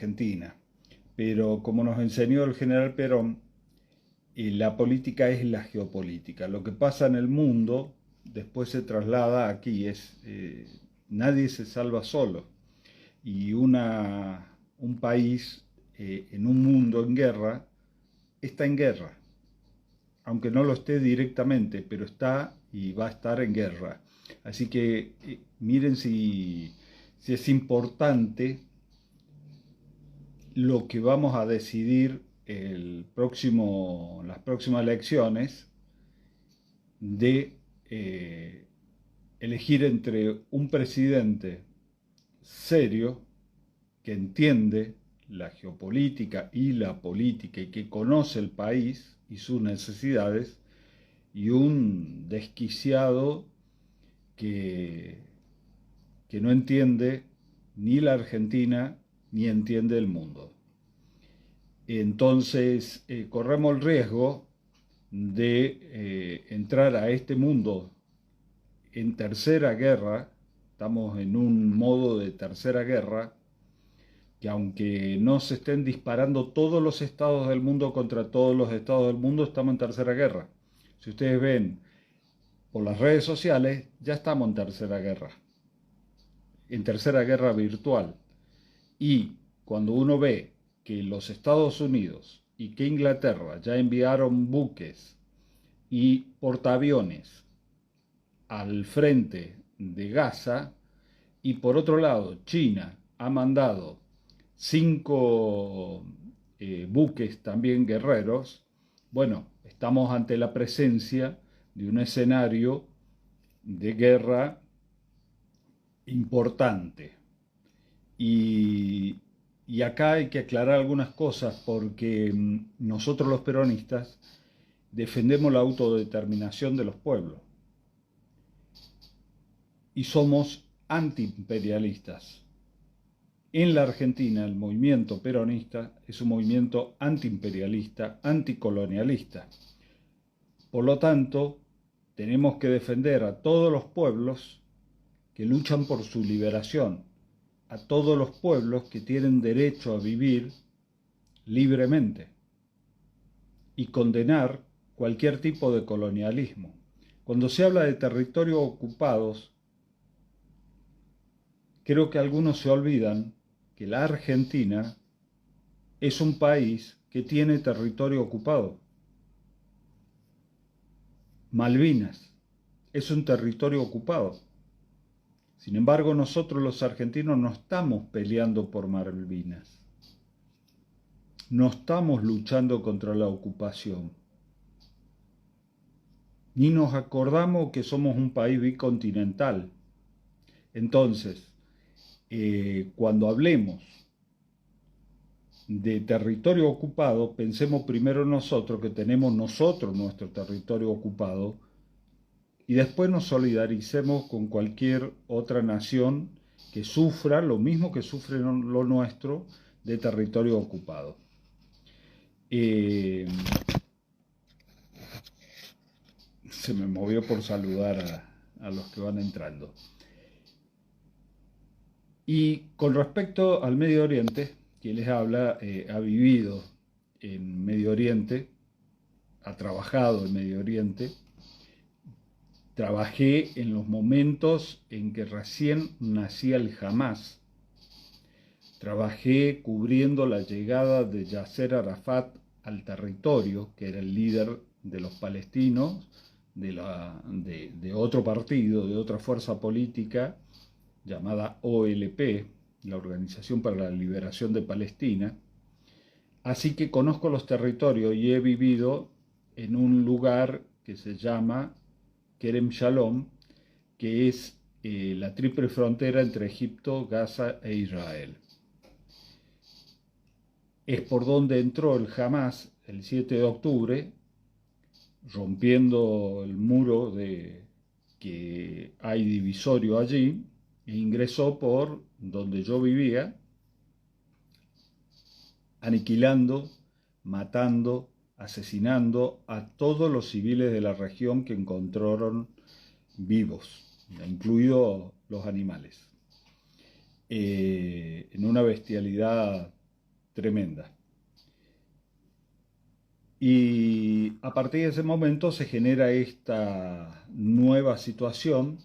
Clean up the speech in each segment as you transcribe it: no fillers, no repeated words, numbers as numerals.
Argentina. Pero como nos enseñó el general Perón, la política es la geopolítica. Lo que pasa en el mundo después se traslada aquí. Nadie se salva solo. Y un país en un mundo en guerra está en guerra. Aunque no lo esté directamente, pero está y va a estar en guerra. Así que miren si es importante lo que vamos a decidir las próximas elecciones de elegir entre un presidente serio que entiende la geopolítica y la política y que conoce el país y sus necesidades, y un desquiciado que no entiende ni la Argentina ni entiende el mundo. Entonces corremos el riesgo de entrar a este mundo en tercera guerra. Estamos en un modo de tercera guerra, que aunque no se estén disparando todos los estados del mundo contra todos los estados del mundo, estamos en tercera guerra. Si ustedes ven por las redes sociales, ya estamos en tercera guerra virtual. Y cuando uno ve que los Estados Unidos y que Inglaterra ya enviaron buques y portaaviones al frente de Gaza, y por otro lado China ha mandado 5 buques también guerreros, bueno, estamos ante la presencia de un escenario de guerra importante. Y acá hay que aclarar algunas cosas, porque nosotros los peronistas defendemos la autodeterminación de los pueblos y somos antiimperialistas. En la Argentina el movimiento peronista es un movimiento antiimperialista, anticolonialista. Por lo tanto, tenemos que defender a todos los pueblos que luchan por su liberación, a todos los pueblos que tienen derecho a vivir libremente, y condenar cualquier tipo de colonialismo. Cuando se habla de territorios ocupados, creo que algunos se olvidan que la Argentina es un país que tiene territorio ocupado. Malvinas es un territorio ocupado. Sin embargo, nosotros los argentinos no estamos peleando por Malvinas. No estamos luchando contra la ocupación. Ni nos acordamos que somos un país bicontinental. Entonces, cuando hablemos de territorio ocupado, pensemos primero nosotros, que tenemos nosotros nuestro territorio ocupado, y después nos solidaricemos con cualquier otra nación que sufra lo mismo que sufre lo nuestro de territorio ocupado. Se me movió por saludar a los que van entrando. Y con respecto al Medio Oriente, quien les habla ha vivido en Medio Oriente, ha trabajado en Medio Oriente. Trabajé en los momentos en que recién nacía el Hamás. Trabajé cubriendo la llegada de Yasser Arafat al territorio, que era el líder de los palestinos, de otro partido, de otra fuerza política llamada OLP, la Organización para la Liberación de Palestina. Así que conozco los territorios y he vivido en un lugar que se llama Kerem Shalom, que es la triple frontera entre Egipto, Gaza e Israel. Es por donde entró el Hamás el 7 de octubre, rompiendo el muro que hay divisorio allí, e ingresó por donde yo vivía, aniquilando, matando, asesinando a todos los civiles de la región que encontraron vivos, incluidos los animales, en una bestialidad tremenda. Y a partir de ese momento se genera esta nueva situación.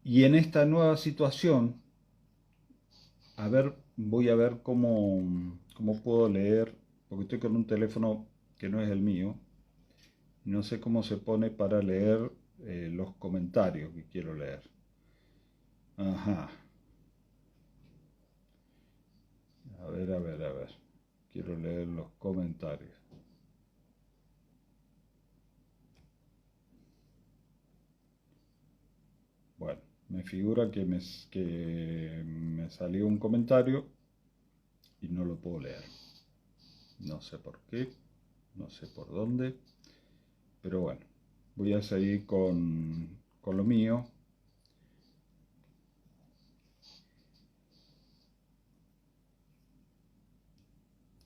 Y en esta nueva situación, voy a ver cómo puedo leer, porque estoy con un teléfono que no es el mío. No sé cómo se pone para leer los comentarios que quiero leer. Ajá. A ver. Quiero leer los comentarios. Bueno, me figura que me salió un comentario y no lo puedo leer. No sé por qué, no sé por dónde, pero bueno, voy a seguir con lo mío.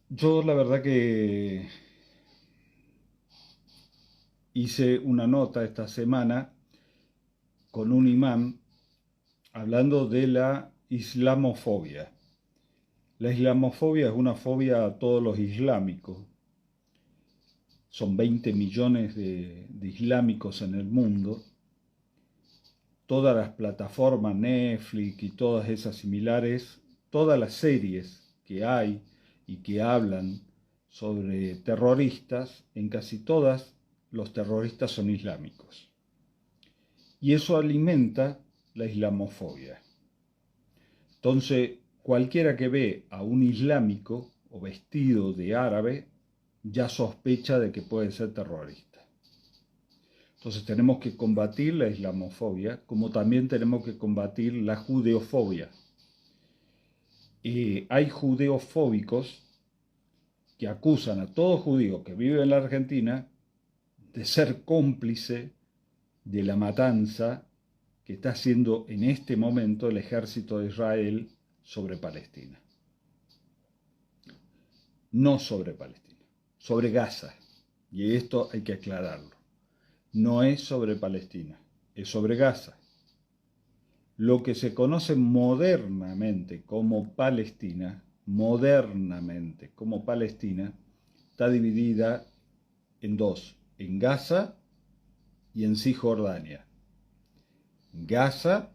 Yo la verdad que hice una nota esta semana con un imán hablando de la islamofobia. La islamofobia es una fobia a todos los islámicos. Son 20 millones de islámicos en el mundo. Todas las plataformas, Netflix y todas esas similares, todas las series que hay y que hablan sobre terroristas, en casi todas los terroristas son islámicos. Y eso alimenta la islamofobia. Entonces, cualquiera que ve a un islámico o vestido de árabe ya sospecha de que puede ser terrorista. Entonces tenemos que combatir la islamofobia, como también tenemos que combatir la judeofobia. Hay judeofóbicos que acusan a todo judío que vive en la Argentina de ser cómplice de la matanza que está haciendo en este momento el ejército de Israel sobre Palestina. No sobre Palestina, sobre Gaza. Y esto hay que aclararlo. No es sobre Palestina, es sobre Gaza. Lo que se conoce modernamente como Palestina, está dividida en dos, en Gaza y en Cisjordania. Gaza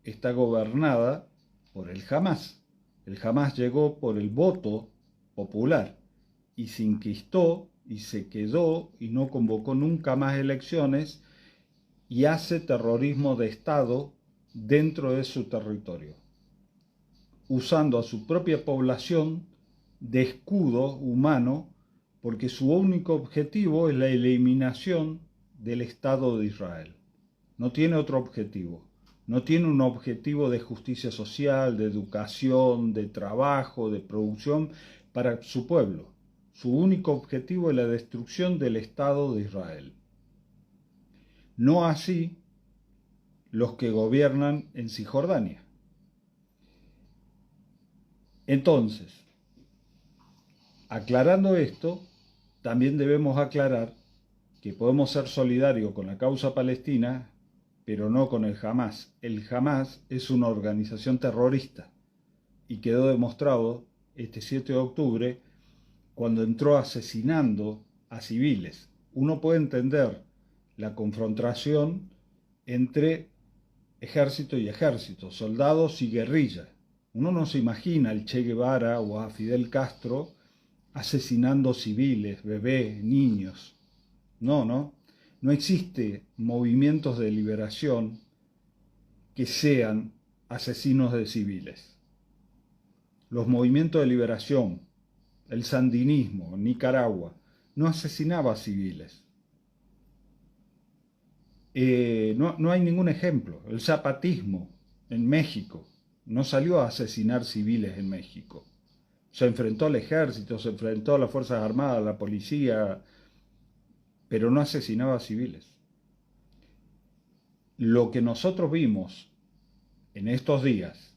está gobernada por el Hamás. El Hamás llegó por el voto popular y se inquistó y se quedó y no convocó nunca más elecciones y hace terrorismo de Estado dentro de su territorio, usando a su propia población de escudo humano, porque su único objetivo es la eliminación del Estado de Israel. No tiene otro objetivo. No tiene un objetivo de justicia social, de educación, de trabajo, de producción para su pueblo. Su único objetivo es la destrucción del Estado de Israel. No así los que gobiernan en Cisjordania. Entonces, aclarando esto, también debemos aclarar que podemos ser solidarios con la causa palestina, pero no con el Hamás. El Hamás es una organización terrorista y quedó demostrado este 7 de octubre cuando entró asesinando a civiles. Uno puede entender la confrontación entre ejército y ejército, soldados y guerrilla. Uno no se imagina al Che Guevara o a Fidel Castro asesinando civiles, bebés, niños. No existe movimientos de liberación que sean asesinos de civiles. Los movimientos de liberación, el sandinismo en Nicaragua, no asesinaba a civiles. No hay ningún ejemplo. El zapatismo en México no salió a asesinar civiles en México. Se enfrentó al ejército, se enfrentó a las Fuerzas Armadas, a la policía, pero no asesinaba a civiles. Lo que nosotros vimos en estos días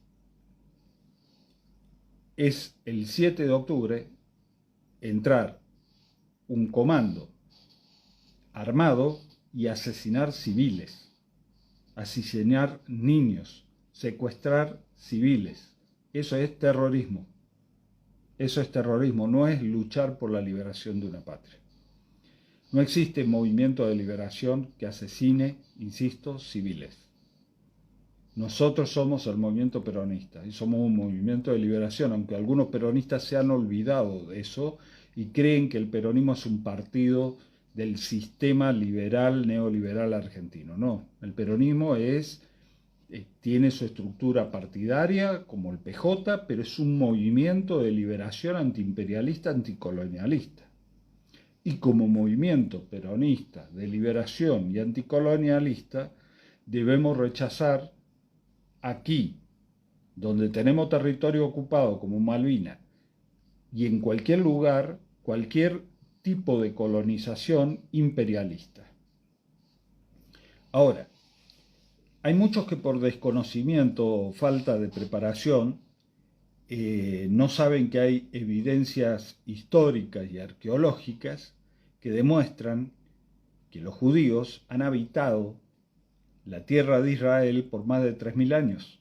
es el 7 de octubre entrar un comando armado y asesinar civiles, asesinar niños, secuestrar civiles, Eso es terrorismo. Eso es terrorismo, no es luchar por la liberación de una patria. No existe movimiento de liberación que asesine, insisto, civiles. Nosotros somos el movimiento peronista y somos un movimiento de liberación, aunque algunos peronistas se han olvidado de eso y creen que el peronismo es un partido del sistema liberal, neoliberal argentino. No, el peronismo tiene su estructura partidaria como el PJ, pero es un movimiento de liberación antiimperialista, anticolonialista. Y como movimiento peronista de liberación y anticolonialista, debemos rechazar aquí, donde tenemos territorio ocupado como Malvinas, y en cualquier lugar, cualquier tipo de colonización imperialista. Ahora, hay muchos que por desconocimiento o falta de preparación no saben que hay evidencias históricas y arqueológicas que demuestran que los judíos han habitado la tierra de Israel por más de 3000 años.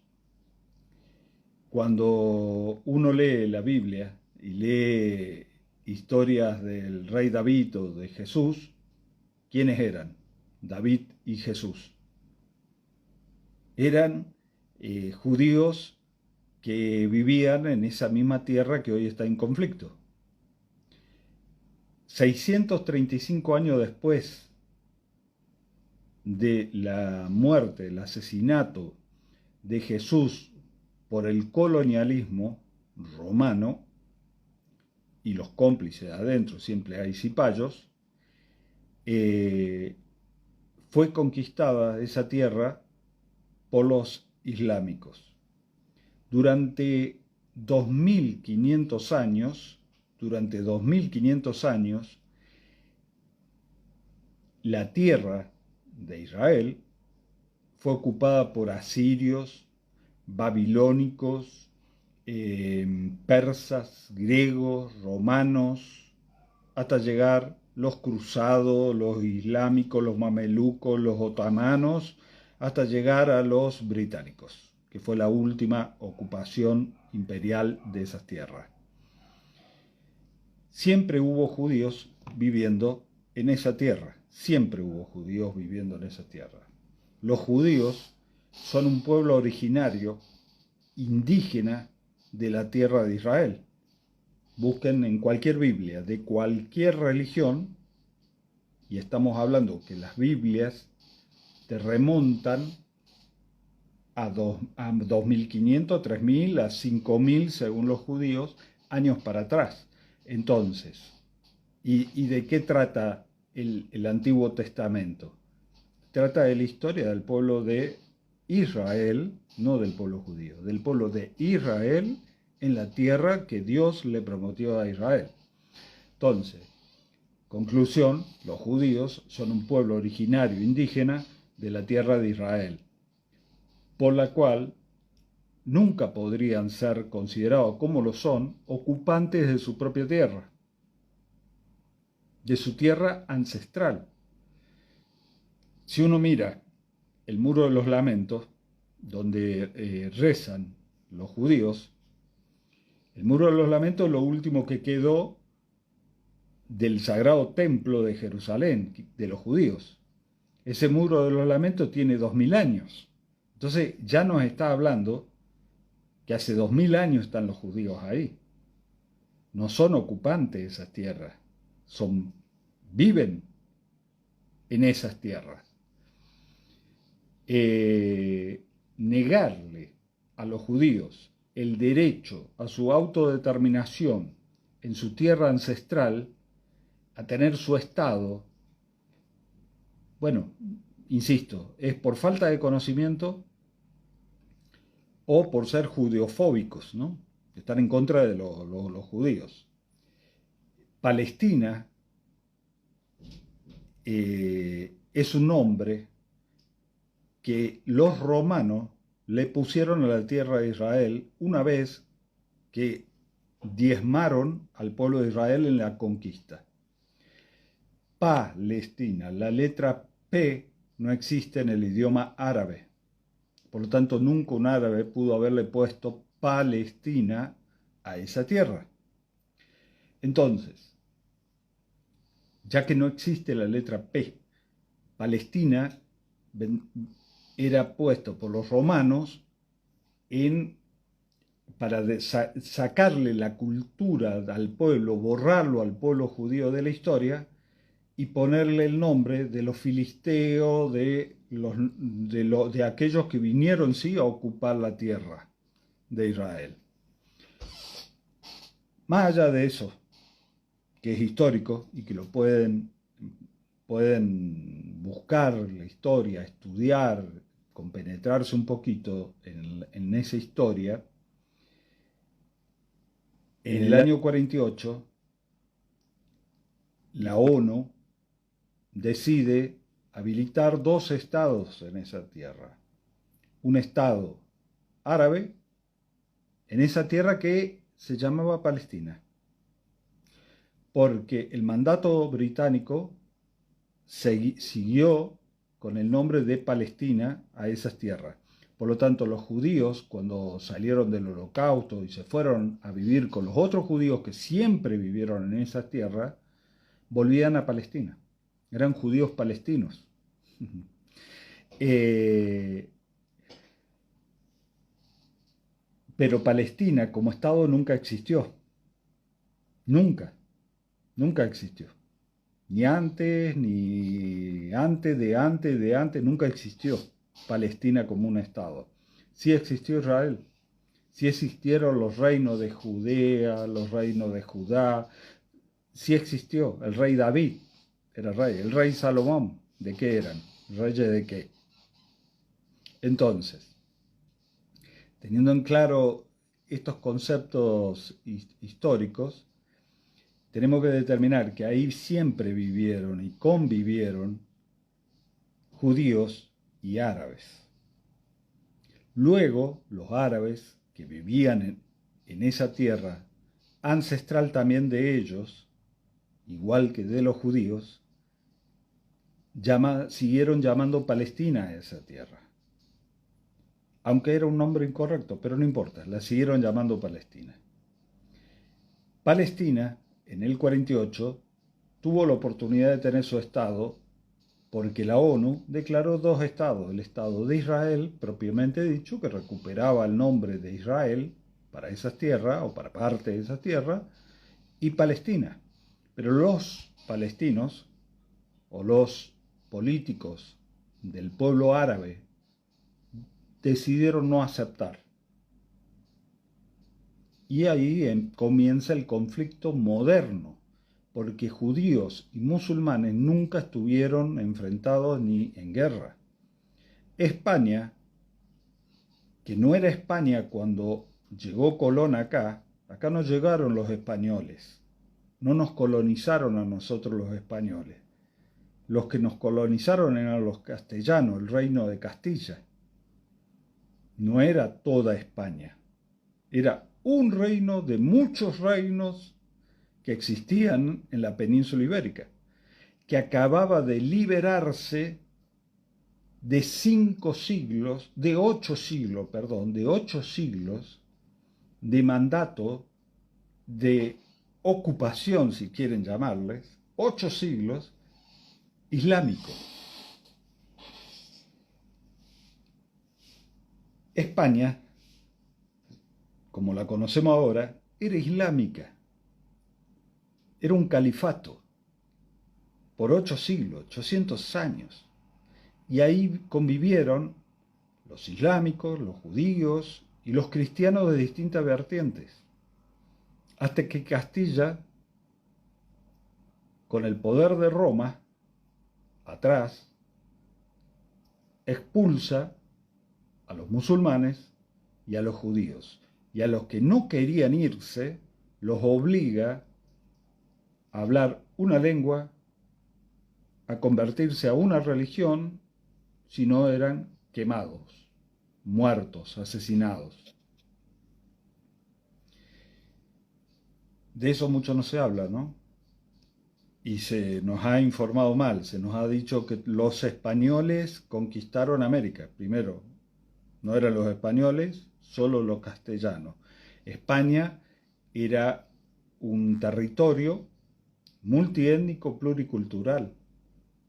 Cuando uno lee la Biblia y lee historias del rey David o de Jesús, ¿quiénes eran? David y Jesús. Eran judíos que vivían en esa misma tierra que hoy está en conflicto. 635 años después de la muerte, el asesinato de Jesús por el colonialismo romano y los cómplices adentro, siempre hay cipayos, fue conquistada esa tierra por los islámicos. Durante 2500 años, la tierra de Israel fue ocupada por asirios, babilónicos, persas, griegos, romanos, hasta llegar los cruzados, los islámicos, los mamelucos, los otomanos, hasta llegar a los británicos, que fue la última ocupación imperial de esas tierras. Siempre hubo judíos viviendo en esa tierra, siempre hubo judíos viviendo en esa tierra. Los judíos son un pueblo originario, indígena de la tierra de Israel. Busquen en cualquier Biblia, de cualquier religión, y estamos hablando que las Biblias te remontan a 2500, 3000, a 5000, según los judíos, años para atrás. Entonces, ¿y de qué trata el Antiguo Testamento? Trata de la historia del pueblo de Israel, no del pueblo judío, del pueblo de Israel en la tierra que Dios le prometió a Israel. Entonces, conclusión, los judíos son un pueblo originario indígena de la tierra de Israel, por la cual nunca podrían ser considerados como lo son ocupantes de su propia tierra, de su tierra ancestral. Si uno mira el Muro de los Lamentos, donde rezan los judíos, el Muro de los Lamentos es lo último que quedó del Sagrado Templo de Jerusalén, de los judíos. Ese Muro de los Lamentos tiene 2000 años. Entonces ya nos está hablando que hace 2000 años están los judíos ahí. No son ocupantes de esas tierras, viven en esas tierras. Negarle a los judíos el derecho a su autodeterminación en su tierra ancestral, a tener su Estado, bueno, insisto, es por falta de conocimiento o por ser judeofóbicos, ¿no? Están en contra de los judíos. Palestina es un nombre que los romanos le pusieron a la tierra de Israel una vez que diezmaron al pueblo de Israel en la conquista. Palestina, la letra P no existe en el idioma árabe. Por lo tanto, nunca un árabe pudo haberle puesto Palestina a esa tierra. Entonces, ya que no existe la letra P, Palestina era puesto por los romanos para sacarle la cultura al pueblo, borrarlo al pueblo judío de la historia y ponerle el nombre de los filisteos, de aquellos que vinieron sí a ocupar la tierra de Israel. Más allá de eso, que es histórico y que lo pueden buscar la historia, estudiar, compenetrarse un poquito en esa historia, en el año 48, la ONU decide habilitar 2 estados en esa tierra. Un estado árabe en esa tierra que se llamaba Palestina, porque el mandato británico siguió con el nombre de Palestina a esas tierras. Por lo tanto, los judíos, cuando salieron del Holocausto y se fueron a vivir con los otros judíos que siempre vivieron en esas tierras, volvían a Palestina. Eran judíos palestinos. Pero Palestina como Estado nunca existió. Nunca existió. Ni antes, nunca existió Palestina como un Estado. Sí existió Israel. Sí existieron los reinos de Judea, los reinos de Judá. Sí existió el rey David, era rey. El rey Salomón, ¿de qué eran? ¿Reyes de qué? Entonces, teniendo en claro estos conceptos históricos, tenemos que determinar que ahí siempre vivieron y convivieron judíos y árabes. Luego, los árabes que vivían en esa tierra, ancestral también de ellos, igual que de los judíos, siguieron llamando Palestina a esa tierra. Aunque era un nombre incorrecto, pero no importa, la siguieron llamando Palestina. Palestina, en el 48, tuvo la oportunidad de tener su estado porque la ONU declaró 2 estados, el estado de Israel, propiamente dicho, que recuperaba el nombre de Israel para esas tierras o para parte de esas tierras, y Palestina. Pero los palestinos o los políticos del pueblo árabe decidieron no aceptar. Y ahí comienza el conflicto moderno, porque judíos y musulmanes nunca estuvieron enfrentados ni en guerra. España, que no era España cuando llegó Colón acá no llegaron los españoles, no nos colonizaron a nosotros los españoles. Los que nos colonizaron eran los castellanos, el reino de Castilla. No era toda España, era un reino de muchos reinos que existían en la península ibérica, que acababa de liberarse de 8 siglos de mandato, de ocupación, si quieren llamarles, 8 siglos islámico. España, como la conocemos ahora, era islámica. Era un califato por 8 siglos, 800 años. Y ahí convivieron los islámicos, los judíos y los cristianos de distintas vertientes. Hasta que Castilla, con el poder de Roma, atrás, expulsa a los musulmanes y a los judíos. Y a los que no querían irse, los obliga a hablar una lengua, a convertirse a una religión, si no eran quemados, muertos, asesinados. De eso mucho no se habla, ¿no? Y se nos ha informado mal, se nos ha dicho que los españoles conquistaron América. Primero, no eran los españoles, solo los castellanos. España era un territorio multiétnico pluricultural,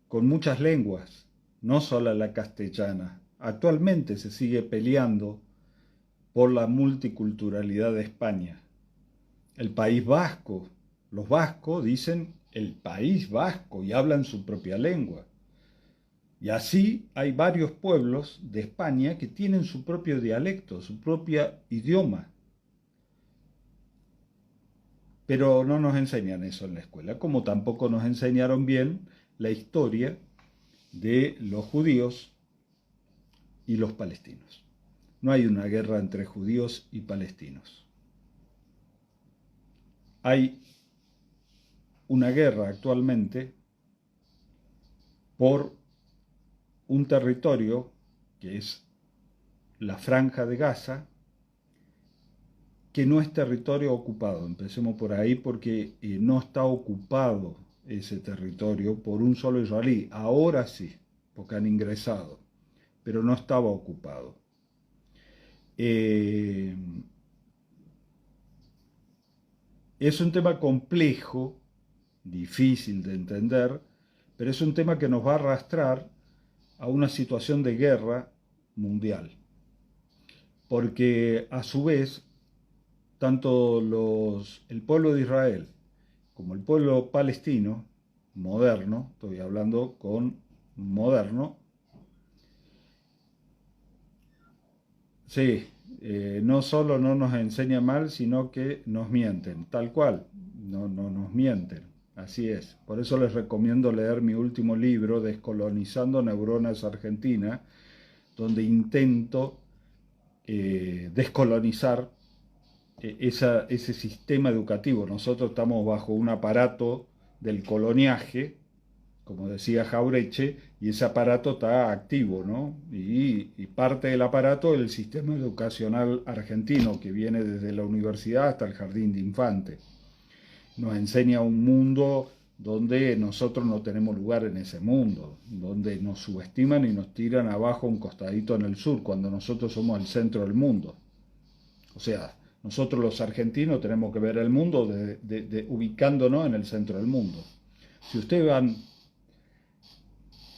con muchas lenguas, no solo la castellana. Actualmente se sigue peleando por la multiculturalidad de España. El País Vasco, los vascos dicen el País Vasco y hablan su propia lengua. Y así hay varios pueblos de España que tienen su propio dialecto, su propio idioma. Pero no nos enseñan eso en la escuela, como tampoco nos enseñaron bien la historia de los judíos y los palestinos. No hay una guerra entre judíos y palestinos. Hay una guerra actualmente por un territorio que es la Franja de Gaza, que no es territorio ocupado. Empecemos por ahí porque no está ocupado ese territorio por un solo israelí. Ahora sí, porque han ingresado, pero no estaba ocupado. Es un tema complejo, difícil de entender, pero es un tema que nos va a arrastrar a una situación de guerra mundial. Porque a su vez, tanto el pueblo de Israel como el pueblo palestino, moderno, estoy hablando con moderno, sí, no solo no nos enseña mal, sino que nos mienten, tal cual, no nos mienten, así es. Por eso les recomiendo leer mi último libro, Descolonizando Neuronas Argentinas, donde intento descolonizar ese sistema educativo. Nosotros estamos bajo un aparato del coloniaje, como decía Jauretche, y ese aparato está activo, ¿no? Y parte del aparato es el sistema educacional argentino, que viene desde la universidad hasta el jardín de infantes. Nos enseña un mundo donde nosotros no tenemos lugar en ese mundo, donde nos subestiman y nos tiran abajo un costadito en el sur, cuando nosotros somos el centro del mundo. O sea, nosotros los argentinos tenemos que ver el mundo ubicándonos en el centro del mundo. Si ustedes van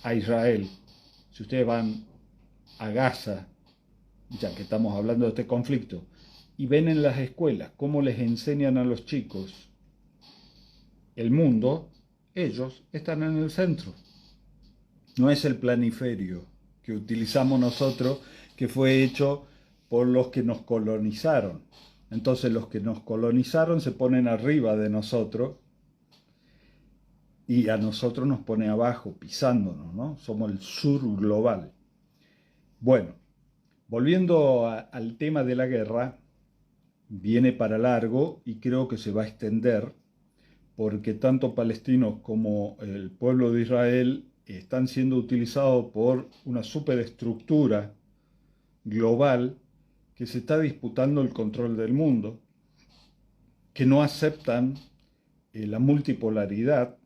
a Israel, si ustedes van a Gaza, ya que estamos hablando de este conflicto, y ven en las escuelas cómo les enseñan a los chicos el mundo, ellos están en el centro. No es el planiferio que utilizamos nosotros, que fue hecho por los que nos colonizaron. Entonces los que nos colonizaron se ponen arriba de nosotros y a nosotros nos pone abajo, pisándonos, ¿no? Somos el sur global. Bueno, volviendo al tema de la guerra, viene para largo y creo que se va a extender, porque tanto palestinos como el pueblo de Israel están siendo utilizados por una superestructura global que se está disputando el control del mundo, que no aceptan la multipolaridad,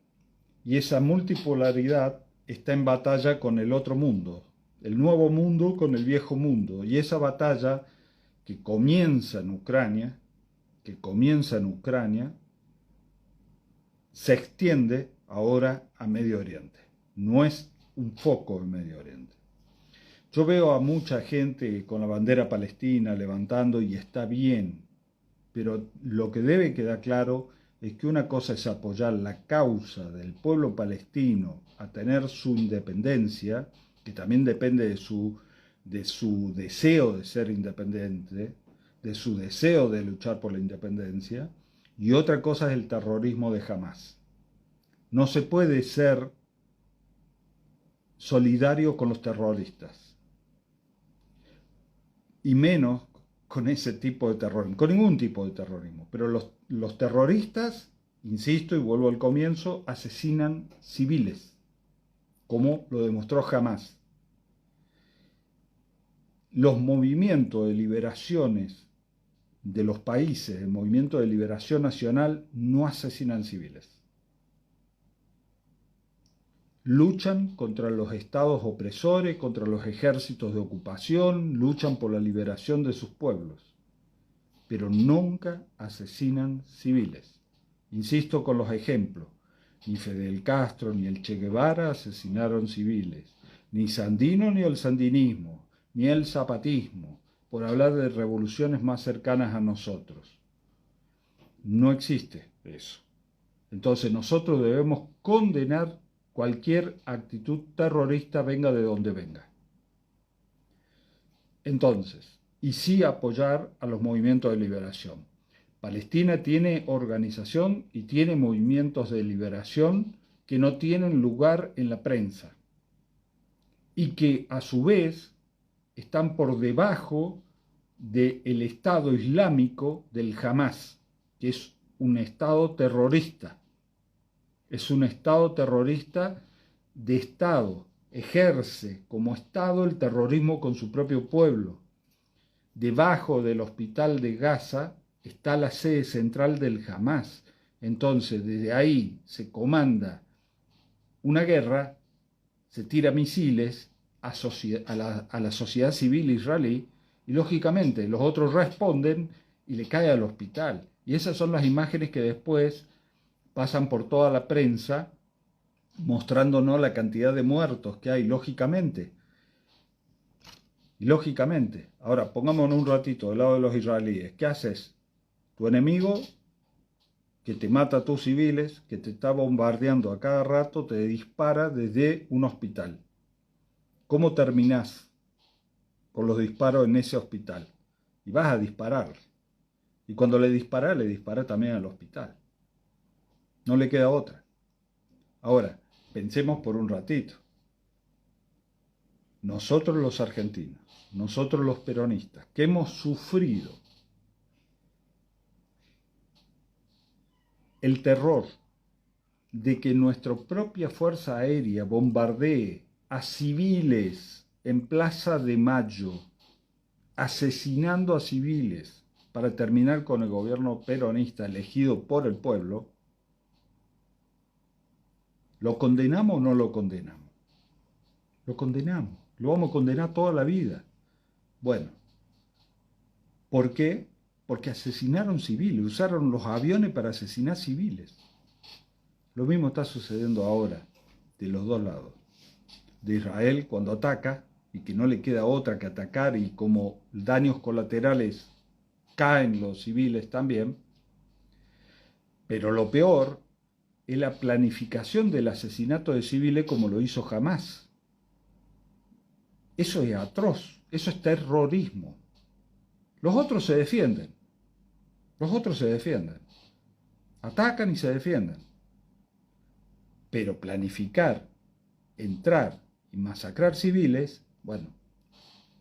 y esa multipolaridad está en batalla con el otro mundo, el nuevo mundo con el viejo mundo, y esa batalla que comienza en Ucrania, se extiende ahora a Medio Oriente. No es un foco en Medio Oriente. Yo veo a mucha gente con la bandera palestina levantando y está bien, pero lo que debe quedar claro es que una cosa es apoyar la causa del pueblo palestino a tener su independencia, que también depende de su deseo de ser independiente, de su deseo de luchar por la independencia, y otra cosa es el terrorismo de Hamás. No se puede ser solidario con los terroristas, y menos con ese tipo de terrorismo, con ningún tipo de terrorismo. Pero los terroristas, insisto y vuelvo al comienzo, asesinan civiles, como lo demostró Hamás. Los movimientos de liberaciones de los países, el movimiento de liberación nacional, no asesinan civiles. luchan contra los estados opresores, contra los ejércitos de ocupación, luchan por la liberación de sus pueblos, pero nunca asesinan civiles. Insisto con los ejemplos, ni Fidel Castro ni el Che Guevara asesinaron civiles, ni Sandino ni el sandinismo, ni el zapatismo, por hablar de revoluciones más cercanas a nosotros. No existe eso. Entonces nosotros debemos condenar cualquier actitud terrorista, venga de donde venga. Entonces, y sí apoyar a los movimientos de liberación. Palestina tiene organización y tiene movimientos de liberación que no tienen lugar en la prensa y que a su vez están por debajo del Estado Islámico del Hamás, que es un Estado terrorista. Es un Estado terrorista de Estado. Ejerce como Estado el terrorismo con su propio pueblo. Debajo del hospital de Gaza está la sede central del Hamás. Entonces, desde ahí se comanda una guerra, se tira misiles a la sociedad civil israelí y, lógicamente, los otros responden y le cae al hospital. Y esas son las imágenes que después pasan por toda la prensa mostrándonos la cantidad de muertos que hay, lógicamente. Y lógicamente, ahora pongámonos un ratito del lado de los israelíes. ¿Qué haces? Tu enemigo, que te mata a tus civiles, que te está bombardeando a cada rato, te dispara desde un hospital. ¿Cómo terminás con los disparos en ese hospital? Y vas a disparar. Y cuando le dispara también al hospital. No le queda otra. Ahora, pensemos por un ratito. Nosotros los argentinos, nosotros los peronistas, que hemos sufrido el terror de que nuestra propia Fuerza Aérea bombardee a civiles en Plaza de Mayo, asesinando a civiles para terminar con el gobierno peronista elegido por el pueblo, ¿lo condenamos o no lo condenamos? Lo condenamos, lo vamos a condenar toda la vida. Bueno, ¿por qué? Porque asesinaron civiles, usaron los aviones para asesinar civiles. Lo mismo está sucediendo ahora de los dos lados. De Israel cuando ataca y que no le queda otra que atacar y como daños colaterales caen los civiles también. Pero lo peor es la planificación del asesinato de civiles como lo hizo Hamás. Eso es atroz, eso es terrorismo. Los otros se defienden. Los otros se defienden. Atacan y se defienden. Pero planificar, entrar y masacrar civiles, bueno,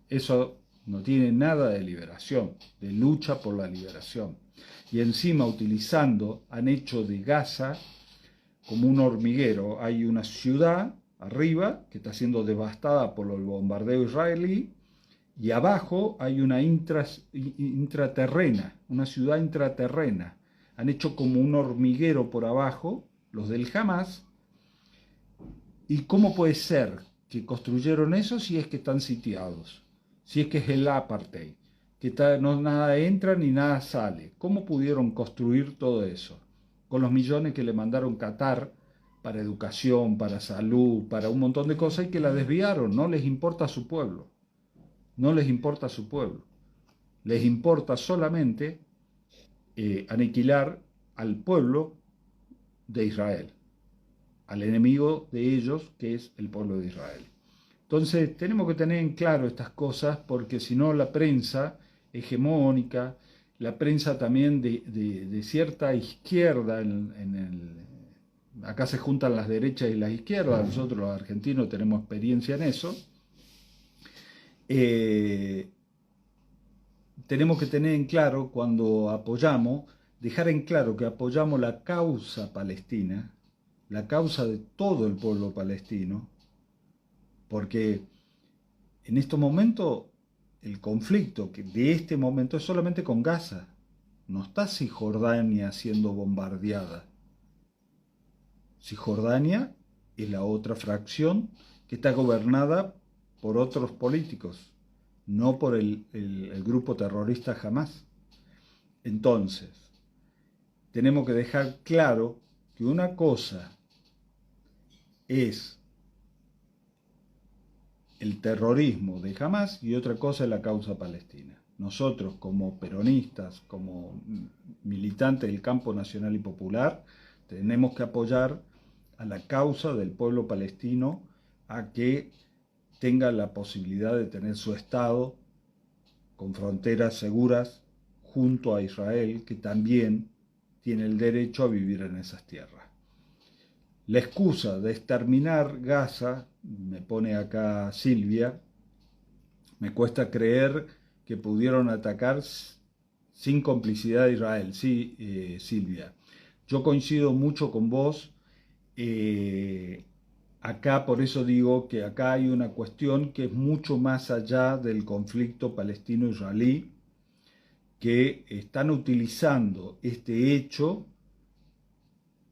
eso no tiene nada de liberación, de lucha por la liberación. Y encima han hecho de Gaza como un hormiguero. Hay una ciudad arriba que está siendo devastada por el bombardeo israelí y abajo hay una intraterrena, una ciudad intraterrena. Han hecho como un hormiguero por abajo, los del Hamás. ¿Y cómo puede ser que construyeron eso si es que están sitiados? Si es que es el apartheid, que no nada entra ni nada sale. ¿Cómo pudieron construir todo eso? Con los millones que le mandaron Qatar para educación, para salud, para un montón de cosas y que la desviaron. No les importa a su pueblo. No les importa a su pueblo. Les importa solamente aniquilar al pueblo de Israel, al enemigo de ellos, que es el pueblo de Israel. Entonces tenemos que tener en claro estas cosas porque si no la prensa hegemónica, la prensa también de cierta izquierda, acá se juntan las derechas y las izquierdas, nosotros los argentinos tenemos experiencia en eso, tenemos que tener en claro cuando apoyamos, dejar en claro que apoyamos la causa palestina, la causa de todo el pueblo palestino, porque en estos momentos el conflicto de este momento es solamente con Gaza, no está Cisjordania siendo bombardeada. Cisjordania es la otra fracción que está gobernada por otros políticos, no por el grupo terrorista Hamás. Entonces, tenemos que dejar claro que una cosa es el terrorismo de Hamás y otra cosa es la causa palestina. Nosotros, como peronistas, como militantes del campo nacional y popular, tenemos que apoyar a la causa del pueblo palestino a que tenga la posibilidad de tener su Estado con fronteras seguras junto a Israel, que también tiene el derecho a vivir en esas tierras. La excusa de exterminar Gaza, me pone acá Silvia, me cuesta creer que pudieron atacar sin complicidad de Israel. Sí, Silvia, yo coincido mucho con vos. Acá por eso digo que acá hay una cuestión que es mucho más allá del conflicto palestino-israelí, que están utilizando este hecho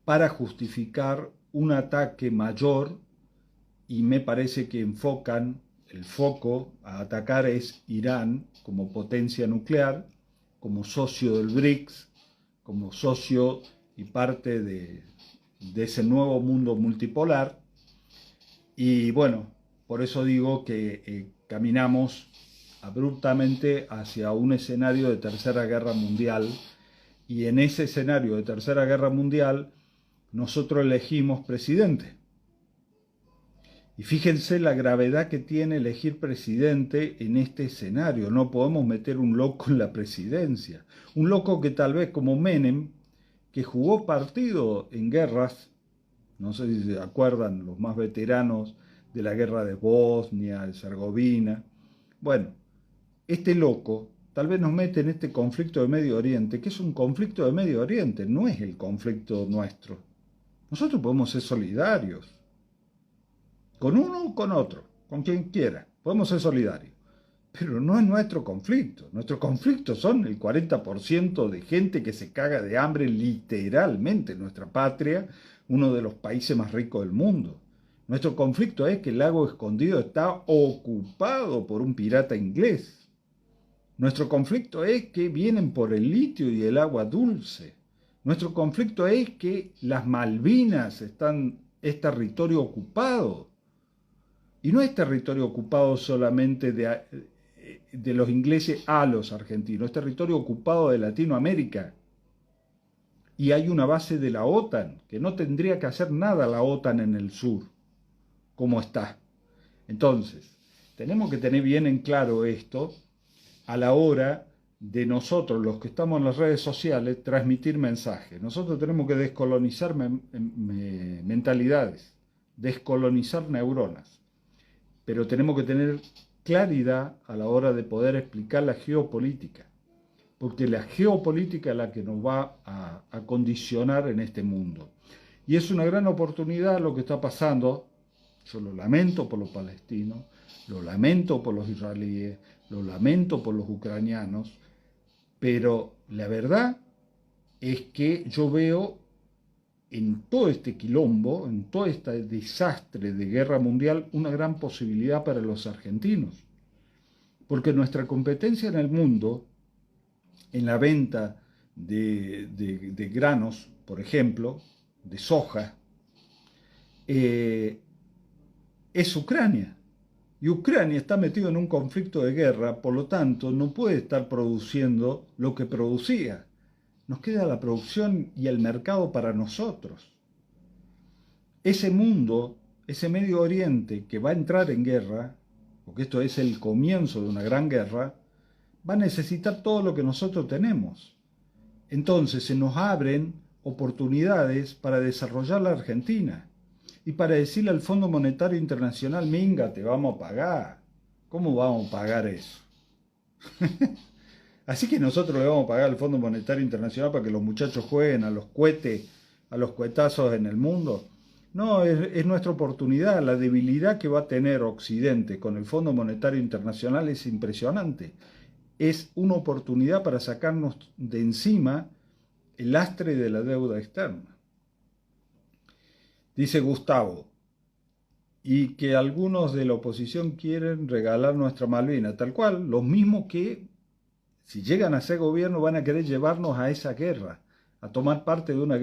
para justificar un ataque mayor, y me parece que enfocan el foco a atacar es Irán como potencia nuclear, como socio del BRICS, como socio y parte de ese nuevo mundo multipolar. Y bueno, por eso digo que caminamos abruptamente hacia un escenario de tercera guerra mundial, y en ese escenario de tercera guerra mundial nosotros elegimos presidente. Y fíjense la gravedad que tiene elegir presidente en este escenario. No podemos meter un loco en la presidencia. Un loco que tal vez como Menem, que jugó partido en guerras, no sé si se acuerdan los más veteranos de la guerra de Bosnia, de Herzegovina. Bueno, este loco tal vez nos mete en este conflicto de Medio Oriente, que es un conflicto de Medio Oriente, no es el conflicto nuestro. Nosotros podemos ser solidarios, con uno o con otro, con quien quiera, podemos ser solidarios, pero no es nuestro conflicto. Nuestro conflicto son el 40% de gente que se caga de hambre literalmente en nuestra patria, uno de los países más ricos del mundo. Nuestro conflicto es que el lago Escondido está ocupado por un pirata inglés. Nuestro conflicto es que vienen por el litio y el agua dulce. Nuestro conflicto es que las Malvinas es territorio ocupado. Y no es territorio ocupado solamente de los ingleses a los argentinos, es territorio ocupado de Latinoamérica. Y hay una base de la OTAN, que no tendría que hacer nada la OTAN en el sur, como está. Entonces, tenemos que tener bien en claro esto a la hora de nosotros, los que estamos en las redes sociales, transmitir mensajes. Nosotros tenemos que descolonizar mentalidades, descolonizar neuronas, pero tenemos que tener claridad a la hora de poder explicar la geopolítica, porque la geopolítica es la que nos va a condicionar en este mundo. Y es una gran oportunidad lo que está pasando. Yo lo lamento por los palestinos, lo lamento por los israelíes, lo lamento por los ucranianos, pero la verdad es que yo veo en todo este quilombo, en todo este desastre de guerra mundial, una gran posibilidad para los argentinos. Porque nuestra competencia en el mundo, en la venta de granos, por ejemplo, de soja, es Ucrania. Y Ucrania está metido en un conflicto de guerra, por lo tanto no puede estar produciendo lo que producía. Nos queda la producción y el mercado para nosotros. Ese mundo, ese Medio Oriente que va a entrar en guerra, porque esto es el comienzo de una gran guerra, va a necesitar todo lo que nosotros tenemos. Entonces se nos abren oportunidades para desarrollar la Argentina y para decirle al Fondo Monetario Internacional: minga, te vamos a pagar. ¿Cómo vamos a pagar eso? Así que nosotros le vamos a pagar al Fondo Monetario Internacional para que los muchachos jueguen a los cohetes, a los cohetazos en el mundo. No, es nuestra oportunidad. La debilidad que va a tener Occidente con el Fondo Monetario Internacional es impresionante. Es una oportunidad para sacarnos de encima el lastre de la deuda externa. Dice Gustavo: y que algunos de la oposición quieren regalar nuestra Malvina, tal cual, los mismos que si llegan a ser gobierno van a querer llevarnos a esa guerra, a tomar parte de una guerra.